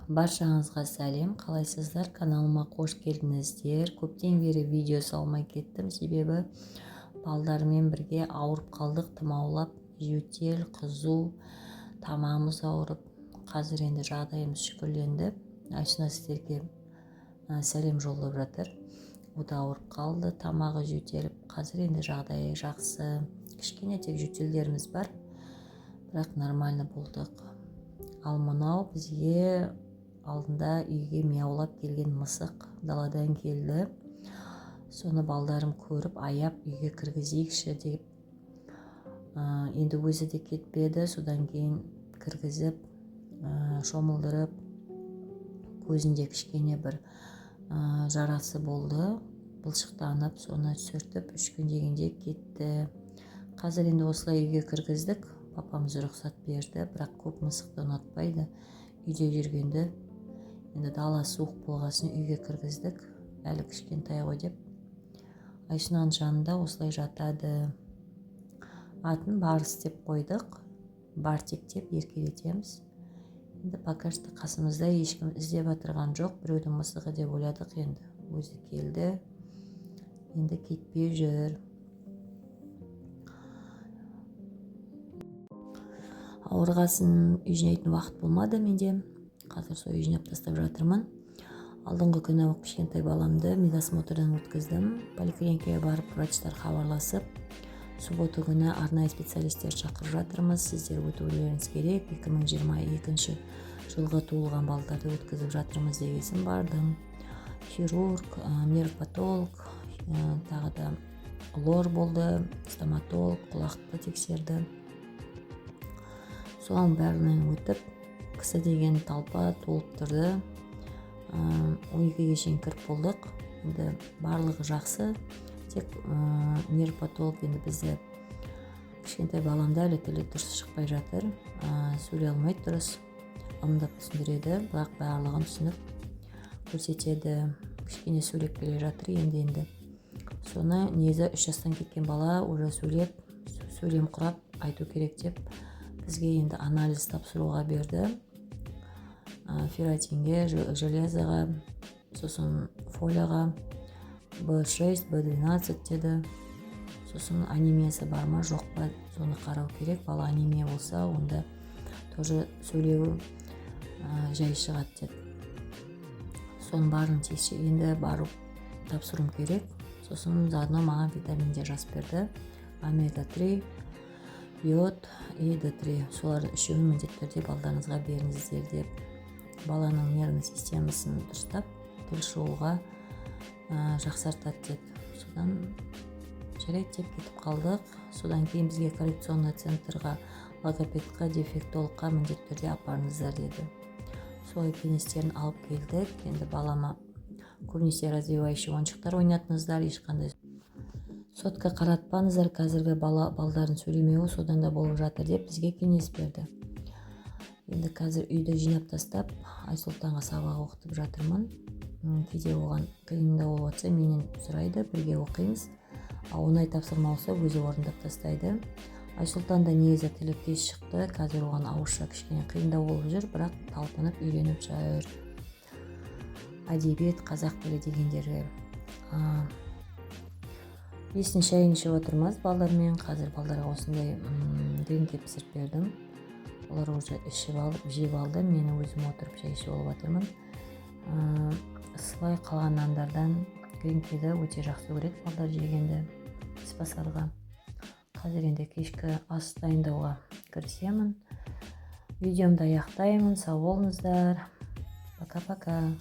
Баршаңызға сәлем, қалайсыздар? Каналыма қош келдіңіздер. Көптен бері видео салмай кеттім, себебі балдармен бірге ауырып қалдық, тымаулап, жөтел, қызу, тамағымыз ауырып. Қазір енді жағдайымыз шүкірленді. Айшына сіздерге сәлем жолдап жатыр. О да ауырып қалды, тамағы жөтеліп. Қазір енді жағдайы жақсы. Кішкене тек жөтелдеріміз бар, бірақ нормально болдық. Ал мынау бізге алдында үйге мияулап келген мысық даладан келді. Соны балдарым көріп, аяп үйге кіргізейікші деп. Енді өзі де кетпеді. Содан кейін кіргізіп, шомылдырып, көзінде кішкене бір жарасы болды. Бұлшықтанып, соны сүртіп, 3 күн дегенде кетті. Қазір енді осылай үйге кіргіздік. Папамыз рұқсат берді, бірақ көп мысықты ұнатпайды. Үйде жүргенді, енді дала суық болғасын үйге кіргіздік. Әлі кішкентай ғой деп. Айшынаның жанында осылай жатады. Атын Барс деп қойдық. Бартик деп еркелетеміз. Енді пока что қасымызда ешкім іздеп отырған жоқ. Біреудің мысығы деп ойладық, енді өзі келді. Енді кетпей жүр. Ауырғасын үй жинайтын уақыт болмады менде. Қазір сол үй жинап тастап жатырмын. Алдыңғы күні кішкентай баламды медосмотрдан өткіздім. Поликлиникаға барып, врачтар хабарласып, суббота күні арнайы специалисттер шақырып жатырмыз. Сіздер өтулеріңіз керек. 2022 жылғы туылған балдарды өткізіп жатырмыз дегесін бардым. Хирург, нейропатолог, тағы да лор болды, стоматолог, құлақты тексерді. Соған бәрінен өтіп, кісі деген талпа толып тұрды. 12-ге шейін кіріп болдық. Енді барлығы жақсы. Тек нейропатолог енді бізді кішкентай баламда әлі тілі дұрыс шықпай жатыр. Сөйлей алмайды дұрыс. Ымдап түсіндіреді, бірақ барлығын түсініп көрсетеді. Кішкене сөйлеп келе жатыр енді. Соны негізі 3 жастан кеткен бала уже сөйлем құрап айту керек деп бізге енді анализ тапсыруға берді. Ферритинге, железоға, сосын фолияға, B6, B12 деді. Сосын анемиясы бар ма, жоқ па, соны қарау керек. Бала анемия болса, онда тоже сөйлеу жай шығады деді. Соның барын енді барып тапсыруым керек. Сосын заодно маған витаминдер жазып берді. Омега-3, йод и D3. Солардың үшеуін міндетті түрде балдарыңызға беріңіздер деп. Баланың нервный системасын дұрыстап, тіл шығуға жақсартады деді. Содан жарайды деп кетіп қалдық. Содан кейін бізге коррекционный центрға, логопедқа, дефектологқа міндетті түрде апарыңыздар деді. Солай кеңестерін алып келдік. Енді балама көбінесе развивающий ойыншықтар ойнатыңыздар, ешқандай сотка қаратпаңыздар, қазіргі балдардың сөйлемеуі содан да болып жатыр деп бізге кеңес берді. Енді қазір үйді жинап тастап, Айсұлтанға сабақ оқытып жатырмын. Кейде оған қиындау болып жатса, менен сұрайды, бірге оқимыз. Оңай тапсырма болса, өзі орындап тастайды. Айсұлтан да негізі тілі тез шықты. Қазір оған ауызша кішкене қиындау болып жүр, бірақ талпынып үйреніп жүр. Әдебиет, қазақ тілі дегендері. Бесін шайын ішіп отырмыз балдармен. Қазір балдарға осындай гринке пісіріп бердім. Олар уже ішіп алып, жеп алды. Мені өзім отырып шай ішіп алып отырмын. Сылай қалған нандардан гринкеді өте жақсы көреді балдар жегенді іспасарға. Қазір енді кешкі ас дайындауға кірісемін. Видеомды аяқтаймын. Сау болыңыздар. Пока-пока.